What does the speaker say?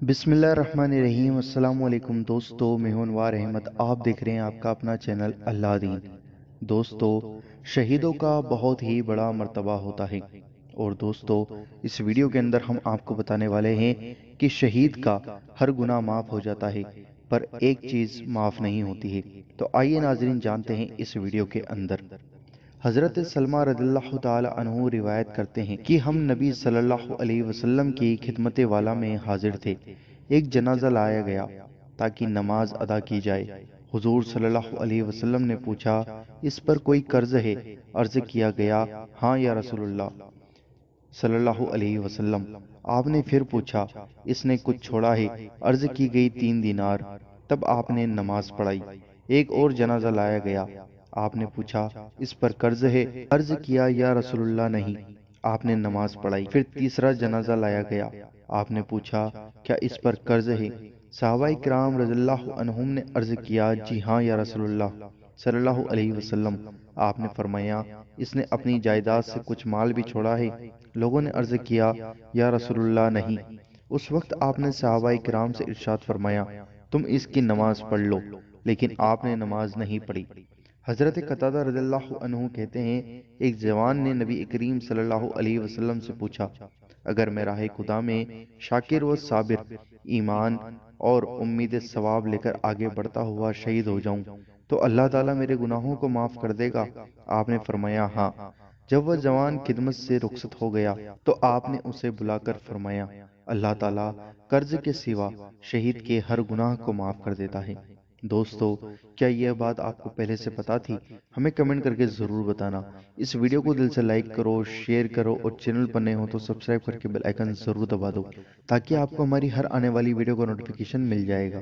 बिस्मिल्लाहिर्रहमानिर्रहीम। अस्सलाम वालेकुम दोस्तों, मैं हूं अनवार अहमद। आप देख रहे हैं आपका अपना चैनल अल्लाह दीन। दोस्तों, शहीदों का बहुत ही बड़ा मर्तबा होता है। और दोस्तों, इस वीडियो के अंदर हम आपको बताने वाले हैं कि शहीद का हर गुनाह माफ़ हो जाता है, पर एक चीज़ माफ़ नहीं होती है। तो आइए नाजरीन, जानते हैं इस वीडियो के अंदर। हज़रत सलमा रज़ियल्लाहु ताला अन्हु रिवायत करते हैं कि हम नबी सल्लल्लाहु अलैहि वसल्लम की खिदमत वाला में हाजिर थे। एक जनाजा लाया गया ताकि नमाज अदा की जाए। हुजूर सल्लल्लाहु अलैहि वसल्लम ने पूछा, इस पर कोई कर्ज है? अर्ज किया गया, हाँ या रसूलुल्लाह सल्लल्लाहु अलैहि वसल्लम। आपने फिर पूछा, इसने कुछ छोड़ा है? अर्ज की गई 3 दीनार। तब आपने नमाज पढ़ाई। एक और जनाजा लाया गया। आपने पूछा, इस पर कर्ज है? अर्ज किया, या रसूलुल्लाह नहीं। आपने नमाज पढ़ाई। फिर तीसरा जनाजा लाया गया। आपने पूछा, क्या इस पर कर्ज है? सहाबाए किराम रज़ियल्लाहु अन्हुम ने अर्ज किया, जी हाँ या रसूलुल्लाह सल्लल्लाहु अलैहि वसल्लम। आपने फरमाया, इसने अपनी जायदाद से कुछ माल भी छोड़ा है? लोगों ने अर्ज किया, या रसूलुल्लाह नहीं। उस वक्त आपने सहाबाए किराम से इरशाद फरमाया, तुम इसकी नमाज पढ़ लो। लेकिन आपने नमाज नहीं पढ़ी। हजरत कतादा रज़ियल्लाहु अन्हु कहते हैं, एक जवान ने नबी करीम सल्लल्लाहु अलैहि वसल्लम से पूछा, अगर मैं राह खुदा में शाकिर व साबिर, ईमान और उम्मीद सवाब लेकर आगे बढ़ता हुआ शहीद हो जाऊं, तो अल्लाह ताला मेरे गुनाहों को माफ कर देगा? आपने फरमाया, हाँ। जब वह जवान खिदमत से रुखसत हो गया तो आपने उसे बुलाकर फरमाया, अल्लाह ताला कर्ज के सिवा शहीद के हर गुनाह को माफ कर देता है। दोस्तों, क्या यह बात आपको पहले से पता थी? हमें कमेंट करके ज़रूर बताना। इस वीडियो को दिल से लाइक करो, शेयर करो, और चैनल पर नए हो तो सब्सक्राइब करके बेल आइकन ज़रूर दबा दो, ताकि आपको हमारी हर आने वाली वीडियो का नोटिफिकेशन मिल जाएगा।